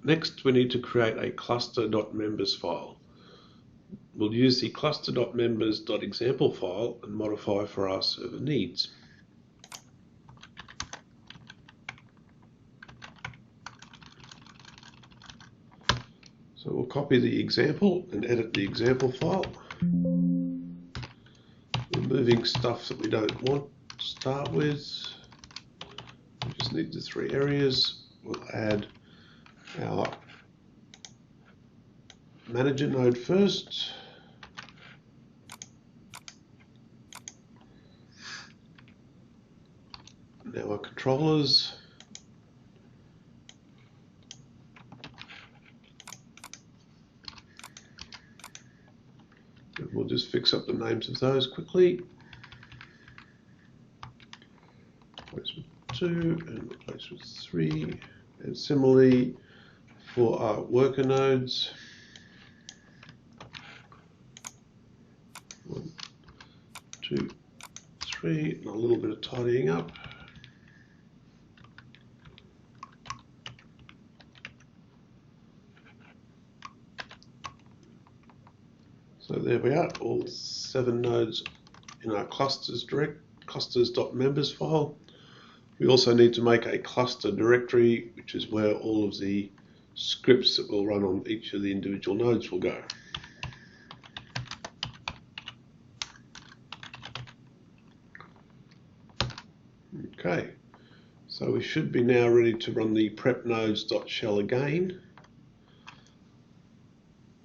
Next, we need to create a cluster.members file. We'll use the cluster.members.example file and modify for our server needs. So we'll copy the example and edit the example file, removing stuff that we don't want to start with. We just need the 3 areas. We'll add our manager node first. Now our controllers. And we'll just fix up the names of those quickly. Replace with 2 and replace with 3. And similarly for our worker nodes. 1, 2, 3, and a little bit of tidying up. So there we are, all 7 nodes in our clusters.members file. We also need to make a cluster directory, which is where all of the scripts that will run on each of the individual nodes will go. Okay, so we should be now ready to run the prep nodes.shell again,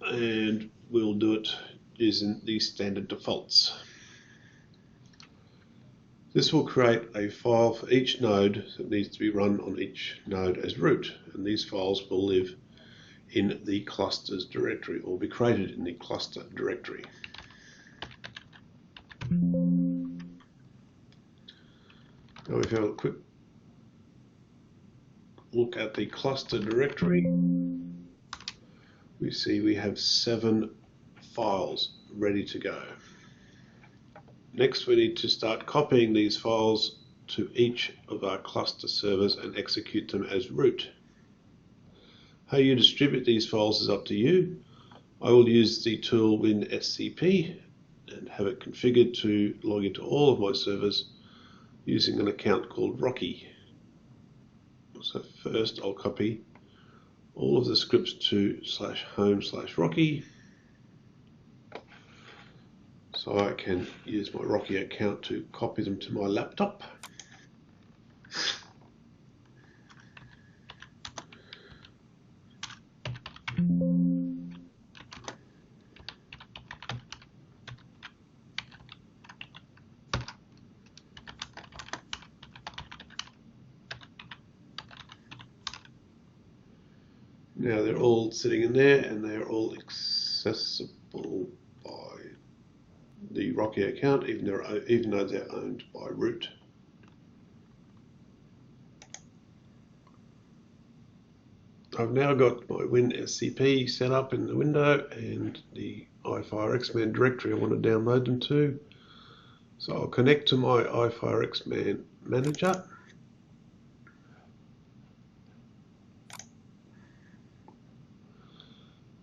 and we'll do it using the standard defaults. This will create a file for each node that needs to be run on each node as root, and these files will live in the clusters directory or be created in the cluster directory. Now if we have a quick look at the cluster directory, we see we have 7 files ready to go. Next, we need to start copying these files to each of our cluster servers and execute them as root. How you distribute these files is up to you. I will use the tool WinSCP and have it configured to log into all of my servers using an account called Rocky. So first I'll copy all of the scripts to /home/Rocky, so I can use my Rocky account to copy them to my laptop. Now they're all sitting in there and they're all accessible by the Rocky account, even though they're owned by root. I've now got my WinSCP set up in the window and the iFireXman directory I want to download them to. So I'll connect to my iFireXman manager.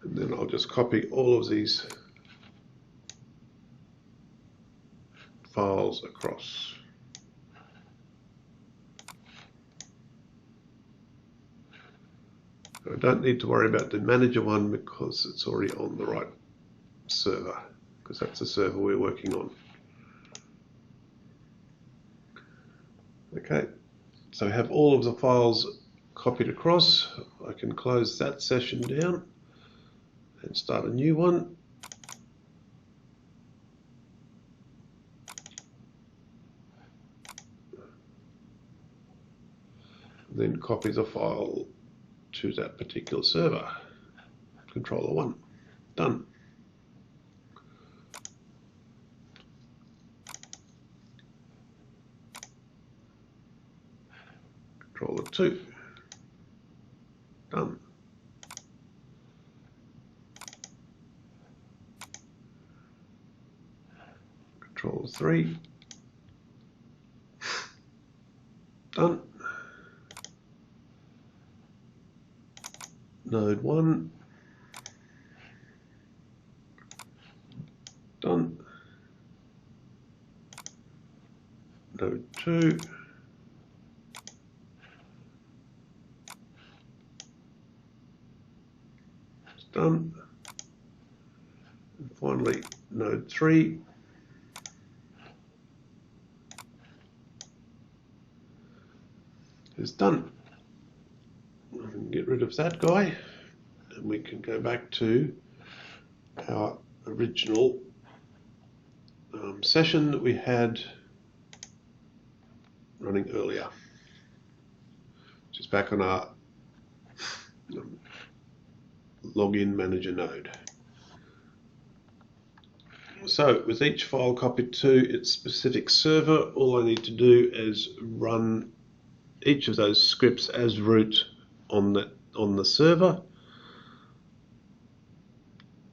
And then I'll just copy all of these files across. I don't need to worry about the manager one because it's already on the right server, because that's the server we're working on. Okay, so I have all of the files copied across. I can close that session down and start a new one. Then copy the file to that particular server. Controller 1. Done. Controller 2. Done. Controller 3. Done. node 1. Done. Node 2. It's done. And finally, node 3. Is done. We can get rid of that guy, and we can go back to our original session that we had running earlier, which is back on our login manager node. So with each file copied to its specific server, all I need to do is run each of those scripts as root on the server,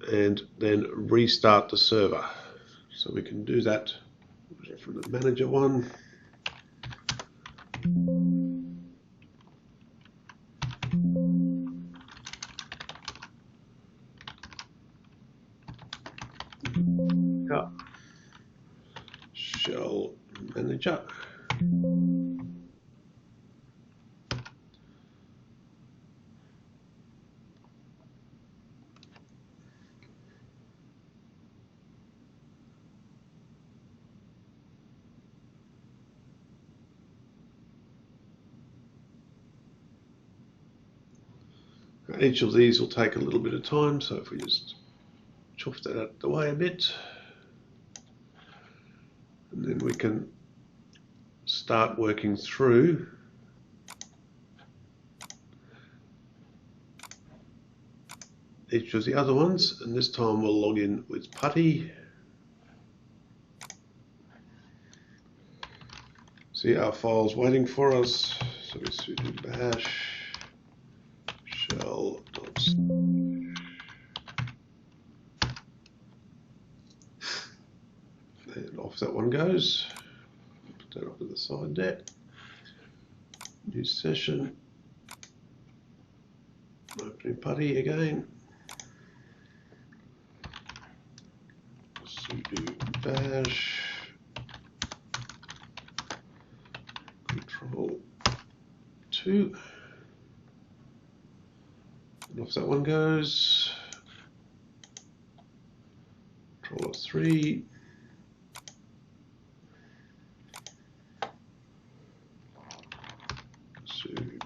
and then restart the server. So we can do that from the manager one. Shell manager. Each of these will take a little bit of time, so if we just chuff that out of the way a bit, and then we can start working through each of the other ones, and this time we'll log in with putty. See our files waiting for us, so we sudo bash shell and off that one goes. Put that off to the side there. New session. Opening putty again. Sudo bash control 2. And off that one goes. Control 3. Sudo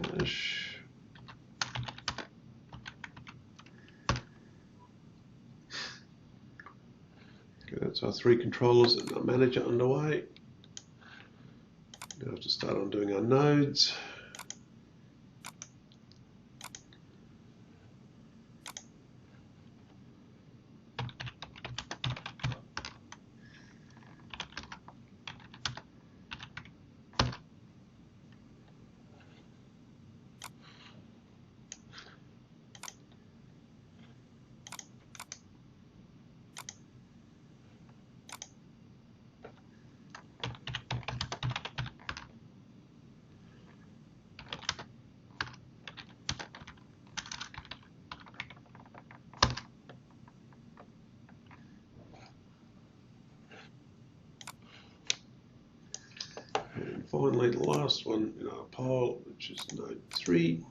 bash okay, that's our 3 controllers and our manager underway. Now we have to start on doing our nodes. And finally, the last one in our pile, which is node 3.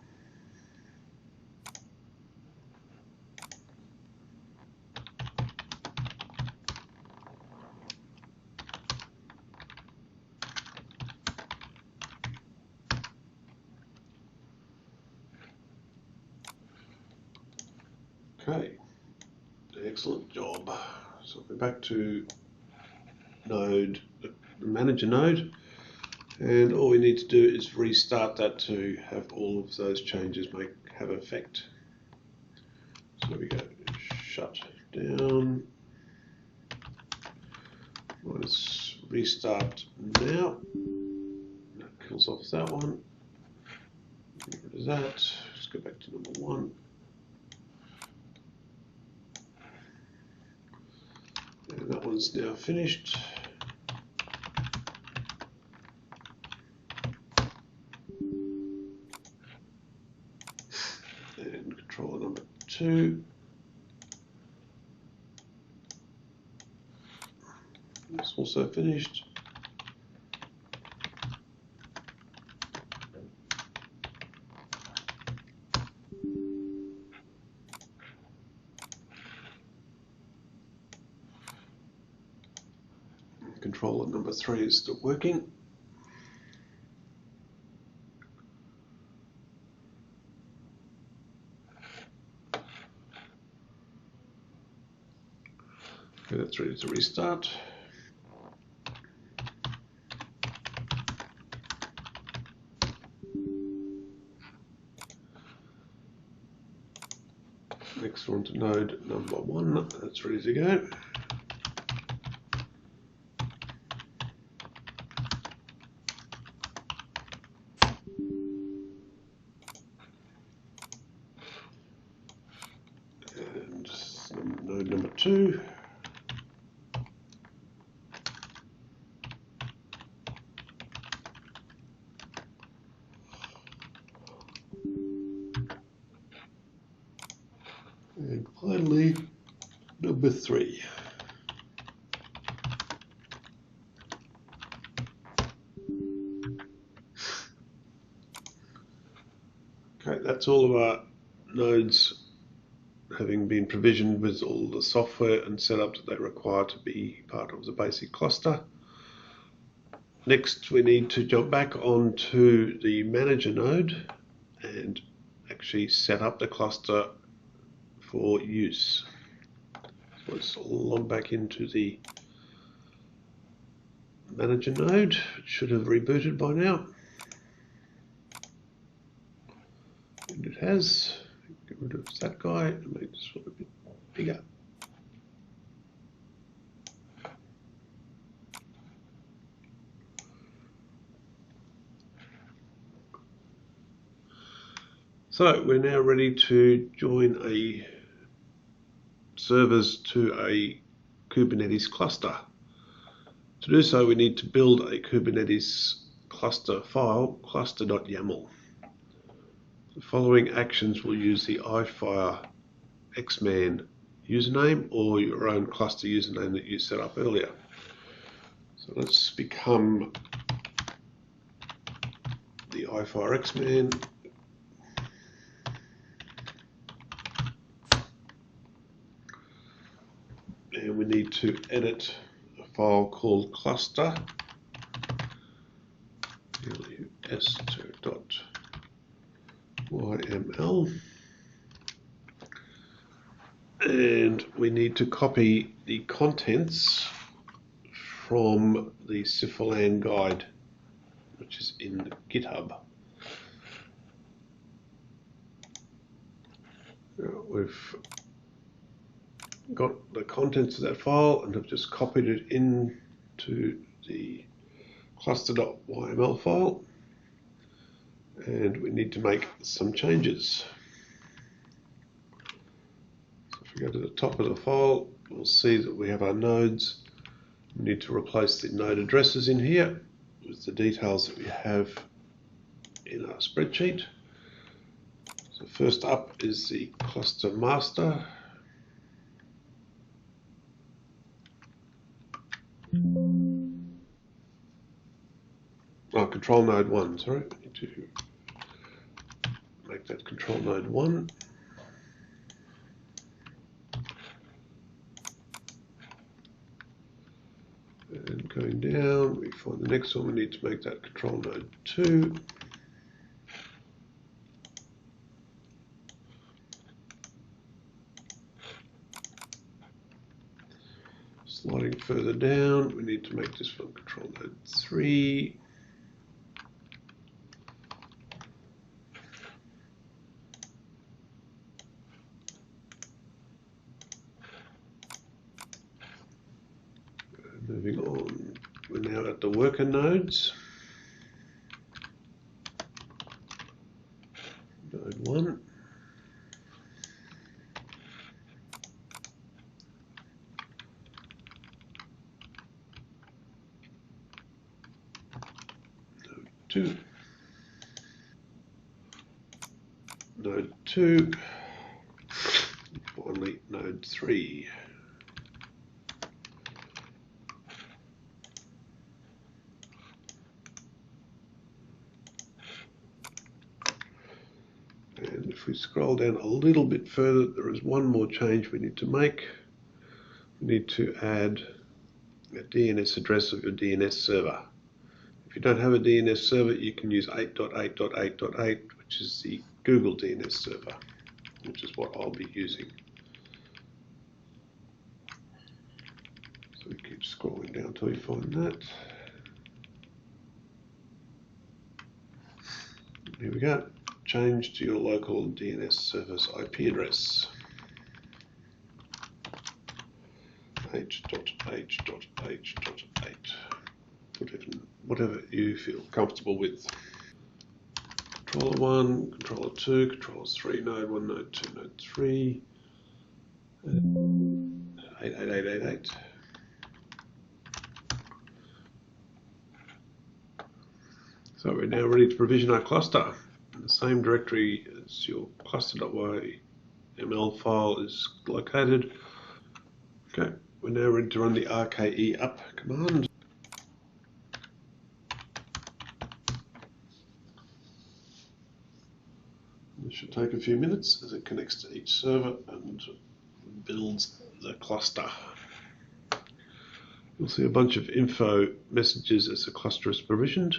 Okay, excellent job. So we're back to node, the manager node, and all we need to do is restart that to have all of those changes have effect. So we go shut down, let's restart now. That kills off that one. Get rid of that. Let's go back to number 1. And that one's now finished. 2. It's also finished. Controller number 3 is still working. Okay, that's ready to restart. Next one to node number 1, that's ready to go. And node number 2. And finally, number 3. Okay, that's all of our nodes having been provisioned with all the software and setup that they require to be part of the basic cluster. Next, we need to jump back onto the manager node and actually set up the cluster for use. So let's log back into the manager node. It should have rebooted by now. And it has. Get rid of that guy and make this one a bit bigger. So we're now ready to join a servers to a Kubernetes cluster. To do so, we need to build a Kubernetes cluster file, cluster.yaml. The following actions will use the iFire Xman username or your own cluster username that you set up earlier. So let's become the iFire Xman. And we need to edit a file called cluster.yml, and we need to copy the contents from the Cipherland guide, which is in GitHub. Now we've got the contents of that file and have just copied it into the cluster.yml file, and we need to make some changes. So if we go to the top of the file, we'll see that we have our nodes. We need to replace the node addresses in here with the details that we have in our spreadsheet. So first up is the cluster master. Oh, control node 1, sorry. I need to make that control node 1. And going down, we find the next one, we need to make that control node 2. Sliding further down, we need to make this one control node 3. Moving on, we're now at the worker nodes. Node 1. Node 2. Node 2. finally node 3. And if we scroll down a little bit further, there is one more change we need to make. We need to add a DNS address of your DNS server. If you don't have a DNS server, you can use 8.8.8.8, which is the Google DNS server, which is what I'll be using. So we keep scrolling down until we find that. Here we go. Change to your local DNS server's IP address. h.h.h.8. Whatever you feel comfortable with. Controller 1, controller 2, controller 3, node 1, node 2, node 3. 88888. So we're now ready to provision our cluster. In the same directory as your cluster.yml file is located. Okay, we're now ready to run the rke up command. This should take a few minutes as it connects to each server and builds the cluster. You'll see a bunch of info messages as the cluster is provisioned.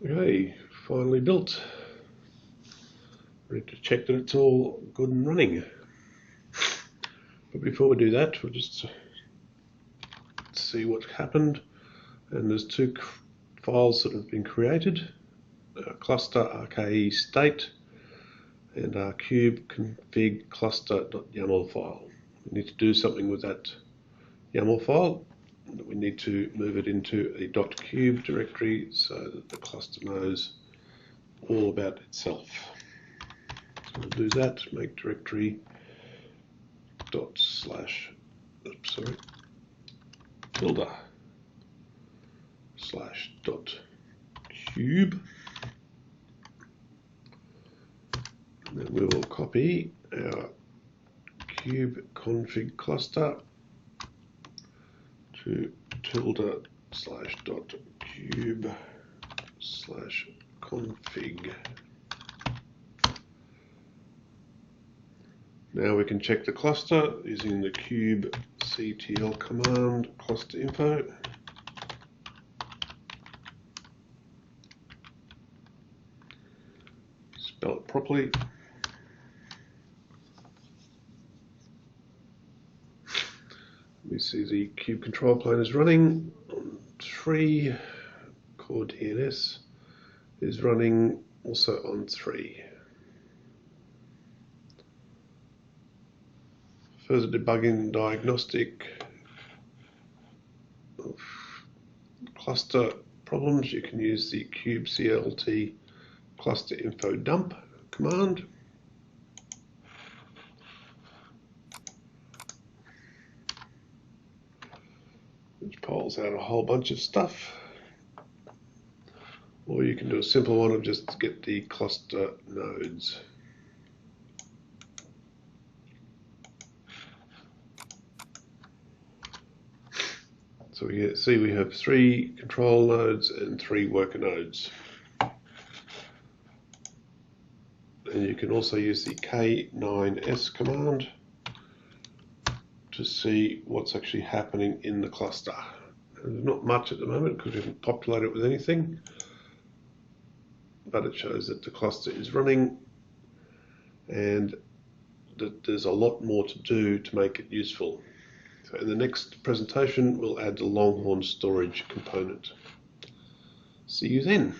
Okay, finally built. Ready to check that it's all good and running. But before we do that, we'll just see what happened. And there's two files that have been created: cluster RKE state and our cube config cluster.yaml file. We need to do something with that YAML file. We need to move it into a .cube directory so that the cluster knows all about itself. So we'll do that. Make directory tilde slash .cube. And then we will copy our cube config cluster to tilde slash .cube slash config. Now we can check the cluster using the kubectl command cluster info. Spell it properly. We see the cube control plane is running on 3. Core DNS is running also on 3. Further debugging diagnostic of cluster problems, you can use the kubectl cluster info dump command. Which pulls out a whole bunch of stuff. Or you can do a simple one of just get the cluster nodes. So we see we have 3 control nodes and 3 worker nodes. And you can also use the K9S command to see what's actually happening in the cluster. There's not much at the moment because we haven't populated it with anything, but it shows that the cluster is running and that there's a lot more to do to make it useful. So in the next presentation, we'll add the Longhorn storage component. See you then.